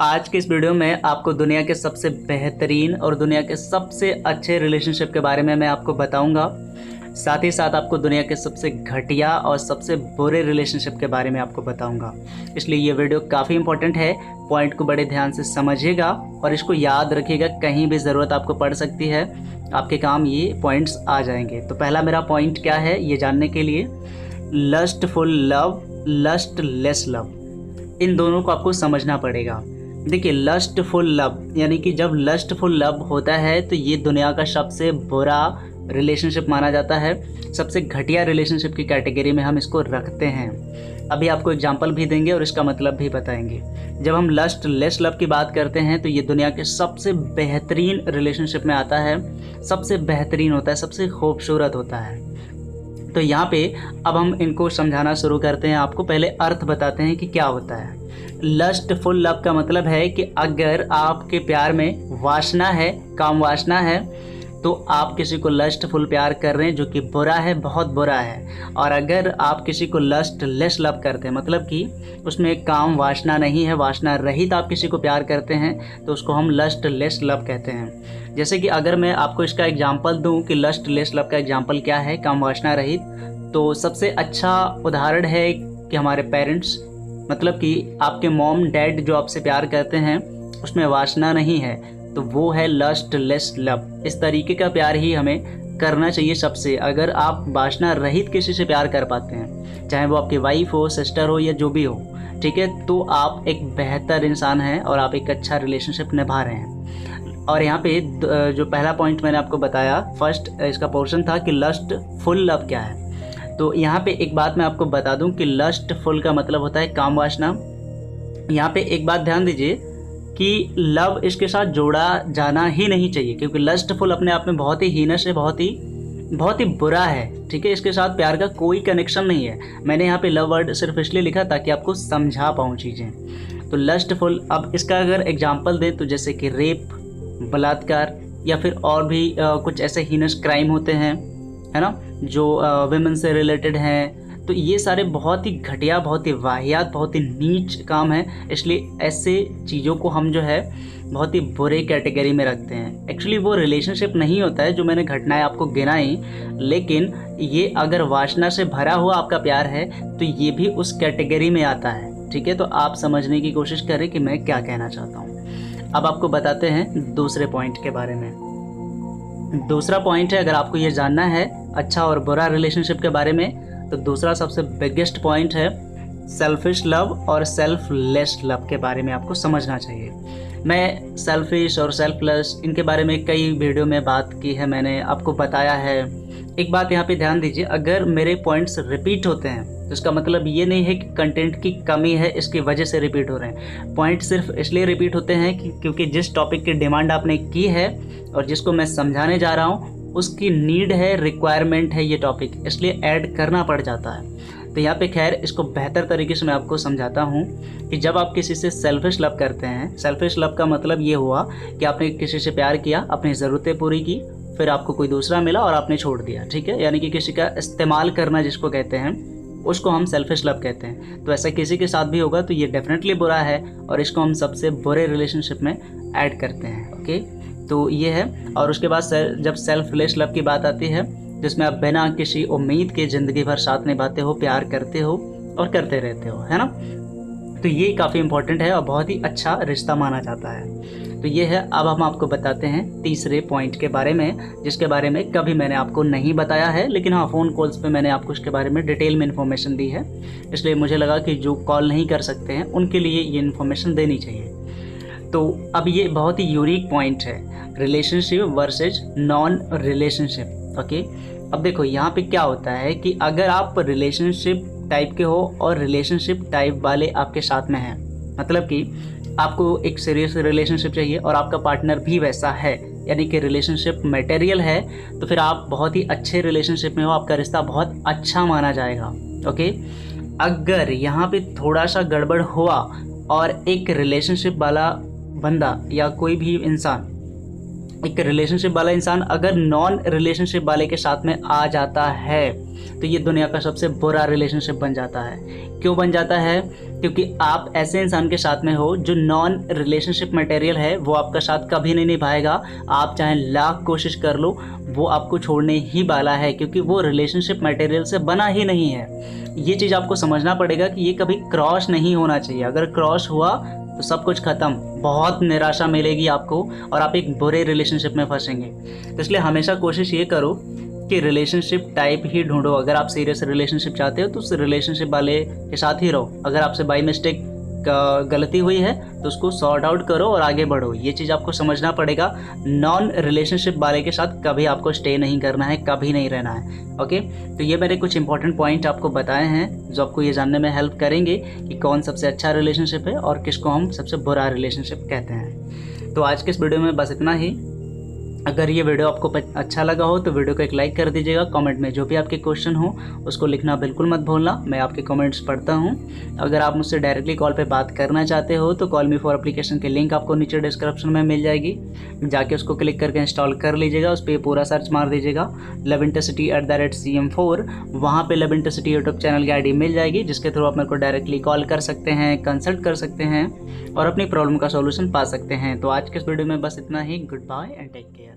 आज के इस वीडियो में आपको दुनिया के सबसे बेहतरीन और दुनिया के सबसे अच्छे रिलेशनशिप के बारे में मैं आपको बताऊंगा। साथ ही साथ आपको दुनिया के सबसे घटिया और सबसे बुरे रिलेशनशिप के बारे में आपको बताऊंगा। इसलिए ये वीडियो काफ़ी इंपॉर्टेंट है, पॉइंट को बड़े ध्यान से समझिएगा और इसको याद रखिएगा। कहीं भी ज़रूरत आपको पड़ सकती है, आपके काम ये पॉइंट्स आ जाएंगे। तो पहला मेरा पॉइंट क्या है ये जानने के लिए, लस्टफुल लव, लस्टलेस लव, इन दोनों को आपको समझना पड़ेगा। देखिए, लस्टफुल लव यानी कि जब लस्टफुल लव होता है तो ये दुनिया का सबसे बुरा रिलेशनशिप माना जाता है, सबसे घटिया रिलेशनशिप की कैटेगरी में हम इसको रखते हैं। अभी आपको एग्जांपल भी देंगे और इसका मतलब भी बताएंगे। जब हम लस्टलेस लव की बात करते हैं तो ये दुनिया के सबसे बेहतरीन रिलेशनशिप में आता है, सबसे बेहतरीन होता है, सबसे खूबसूरत होता है। तो यहाँ पे अब हम इनको समझाना शुरू करते हैं। आपको पहले अर्थ बताते हैं कि क्या होता है। लस्टफुल लव का मतलब है कि अगर आपके प्यार में वासना है, काम वासना है, तो आप किसी को लस्टफुल प्यार कर रहे हैं, जो कि बुरा है, बहुत बुरा है। और अगर आप किसी को लस्टलेस लव करते हैं, मतलब कि उसमें काम वासना नहीं है, वासना रहित आप किसी को प्यार करते हैं, तो उसको हम लस्टलेस लव कहते हैं। जैसे कि अगर मैं आपको इसका एग्जांपल दूं कि लस्टलेस लव का एग्जांपल क्या है, काम वासना रहित, तो सबसे अच्छा उदाहरण है कि हमारे पेरेंट्स, मतलब कि आपके मॉम डैड जो आपसे प्यार करते हैं उसमें वासना नहीं है, तो वो है लस्टलेस लव। इस तरीके का प्यार ही हमें करना चाहिए सबसे। अगर आप वासना रहित किसी से प्यार कर पाते हैं, चाहे वो आपकी वाइफ हो, सिस्टर हो या जो भी हो, ठीक है, तो आप एक बेहतर इंसान हैं और आप एक अच्छा रिलेशनशिप निभा रहे हैं। और यहाँ पे जो पहला पॉइंट मैंने आपको बताया, फर्स्ट इसका पोर्शन था कि लस्टफुल लव क्या है। तो यहाँ पे एक बात मैं आपको बता दूं कि लस्टफुल का मतलब होता है काम वासना। यहाँ पे एक बात ध्यान दीजिए कि लव इसके साथ जोड़ा जाना ही नहीं चाहिए, क्योंकि लस्टफुल अपने आप में बहुत ही हीनस है, बहुत ही बुरा है। ठीक है, इसके साथ प्यार का कोई कनेक्शन नहीं है। मैंने यहाँ पे लव वर्ड सिर्फ इसलिए लिखा ताकि आपको समझा पाऊँ चीज़ें। तो लस्टफुल, अब इसका अगर एग्जाम्पल दें तो जैसे कि रेप, बलात्कार या फिर और भी कुछ ऐसे हीनस क्राइम होते हैं, है ना, जो विमेन से रिलेटेड हैं, तो ये सारे बहुत ही घटिया, बहुत ही वाहियात, बहुत ही नीच काम है। इसलिए ऐसे चीज़ों को हम जो है बहुत ही बुरे कैटेगरी में रखते हैं। एक्चुअली वो रिलेशनशिप नहीं होता है जो मैंने घटनाएं आपको गिनाई, लेकिन ये अगर वासना से भरा हुआ आपका प्यार है तो ये भी उस कैटेगरी में आता है। ठीक है, तो आप समझने की कोशिश करें कि मैं क्या कहना चाहता हूँ। अब आपको बताते हैं दूसरे पॉइंट के बारे में। दूसरा पॉइंट है, अगर आपको ये जानना है अच्छा और बुरा रिलेशनशिप के बारे में, तो दूसरा सबसे बिगेस्ट पॉइंट है सेल्फिश लव और सेल्फलेस लव के बारे में आपको समझना चाहिए। मैं सेल्फिश और सेल्फलेस इनके बारे में कई वीडियो में बात की है, मैंने आपको बताया है। एक बात यहाँ पे ध्यान दीजिए, अगर मेरे पॉइंट्स रिपीट होते हैं तो इसका मतलब ये नहीं है कि कंटेंट की कमी है, इसकी वजह से रिपीट हो रहे हैं। पॉइंट सिर्फ इसलिए रिपीट होते हैं कि क्योंकि जिस टॉपिक की डिमांड आपने की है और जिसको मैं समझाने जा रहा हूँ उसकी नीड है, रिक्वायरमेंट है ये टॉपिक, इसलिए ऐड करना पड़ जाता है। तो यहाँ पे खैर इसको बेहतर तरीके से मैं आपको समझाता हूँ कि जब आप किसी से सेल्फिश लव करते हैं, सेल्फिश लव का मतलब ये हुआ कि आपने किसी से प्यार किया, अपनी ज़रूरतें पूरी की, फिर आपको कोई दूसरा मिला और आपने छोड़ दिया। ठीक है, यानी कि किसी का इस्तेमाल करना जिसको कहते हैं, उसको हम सेल्फिश लव कहते हैं। तो ऐसा किसी के साथ भी होगा तो ये डेफिनेटली बुरा है और इसको हम सबसे बुरे रिलेशनशिप में ऐड करते हैं। ओके, तो ये है। और उसके बाद जब सेल्फलेस लव की बात आती है, जिसमें आप बिना किसी उम्मीद के ज़िंदगी भर साथ निभाते हो, प्यार करते हो और करते रहते हो, है ना, तो ये काफ़ी इंपॉर्टेंट है और बहुत ही अच्छा रिश्ता माना जाता है। तो ये है। अब हम आपको बताते हैं तीसरे पॉइंट के बारे में, जिसके बारे में कभी मैंने आपको नहीं बताया है, लेकिन हाँ, फ़ोन कॉल्स पे मैंने आपको इसके बारे में डिटेल में इन्फॉर्मेशन दी है। इसलिए मुझे लगा कि जो कॉल नहीं कर सकते हैं उनके लिए ये इन्फॉर्मेशन देनी चाहिए। तो अब ये बहुत ही यूनिक पॉइंट है, relationship versus non relationship. Okay, अब देखो यहाँ पे क्या होता है कि अगर आप रिलेशनशिप टाइप के हो और रिलेशनशिप टाइप वाले आपके साथ में हैं, मतलब कि आपको एक सीरियस रिलेशनशिप चाहिए और आपका पार्टनर भी वैसा है, यानी कि रिलेशनशिप मटेरियल है, तो फिर आप बहुत ही अच्छे रिलेशनशिप में हो, आपका रिश्ता बहुत अच्छा माना जाएगा। ओके, अगर यहाँ पे थोड़ा सा गड़बड़ हुआ और एक रिलेशनशिप वाला बंदा या कोई भी इंसान, एक रिलेशनशिप वाला इंसान अगर नॉन रिलेशनशिप वाले के साथ में आ जाता है तो ये दुनिया का सबसे बुरा रिलेशनशिप बन जाता है। क्यों बन जाता है? क्योंकि आप ऐसे इंसान के साथ में हो जो नॉन रिलेशनशिप मटेरियल है, वो आपका साथ कभी नहीं निभाएगा। आप चाहे लाख कोशिश कर लो, वो आपको छोड़ने ही वाला है, क्योंकि वो रिलेशनशिप मटेरियल से बना ही नहीं है। ये चीज़ आपको समझना पड़ेगा कि ये कभी क्रॉस नहीं होना चाहिए। अगर क्रॉस हुआ तो सब कुछ ख़त्म, बहुत निराशा मिलेगी आपको और आप एक बुरे रिलेशनशिप में फंसेंगे। तो इसलिए हमेशा कोशिश ये करो कि रिलेशनशिप टाइप ही ढूंढो। अगर आप सीरियस रिलेशनशिप चाहते हो तो उस रिलेशनशिप वाले के साथ ही रहो। अगर आपसे बाई मिस्टेक गलती हुई है तो उसको सॉर्ट आउट करो और आगे बढ़ो। ये चीज़ आपको समझना पड़ेगा। नॉन रिलेशनशिप वाले के साथ कभी आपको स्टे नहीं करना है, कभी नहीं रहना है। ओके, तो ये मैंने कुछ इंपॉर्टेंट पॉइंट आपको बताए हैं जो आपको ये जानने में हेल्प करेंगे कि कौन सबसे अच्छा रिलेशनशिप है और किसको हम सबसे बुरा रिलेशनशिप कहते हैं। तो आज के इस वीडियो में बस इतना ही। अगर ये वीडियो आपको अच्छा लगा हो तो वीडियो को एक लाइक कर दीजिएगा। कमेंट में जो भी आपके क्वेश्चन हो उसको लिखना बिल्कुल मत भूलना, मैं आपके कमेंट्स पढ़ता हूँ। अगर आप मुझसे डायरेक्टली कॉल पे बात करना चाहते हो तो कॉल मी फॉर एप्लीकेशन की लिंक आपको नीचे डिस्क्रिप्शन में मिल जाएगी, जाके उसको क्लिक करके इंस्टॉल कर लीजिएगा। उस पर पूरा सर्च मार दीजिएगा lovintercity@cm4, वहाँ पर लविंटरसिटी यूट्यूब चैनल की ID मिल जाएगी, जिसके थ्रू आप मेरे को डायरेक्टली कॉल कर सकते हैं, कंसल्ट कर सकते हैं और अपनी प्रॉब्लम का सॉल्यूशन पा सकते हैं। तो आज के इस वीडियो में बस इतना ही। Good bye and take care.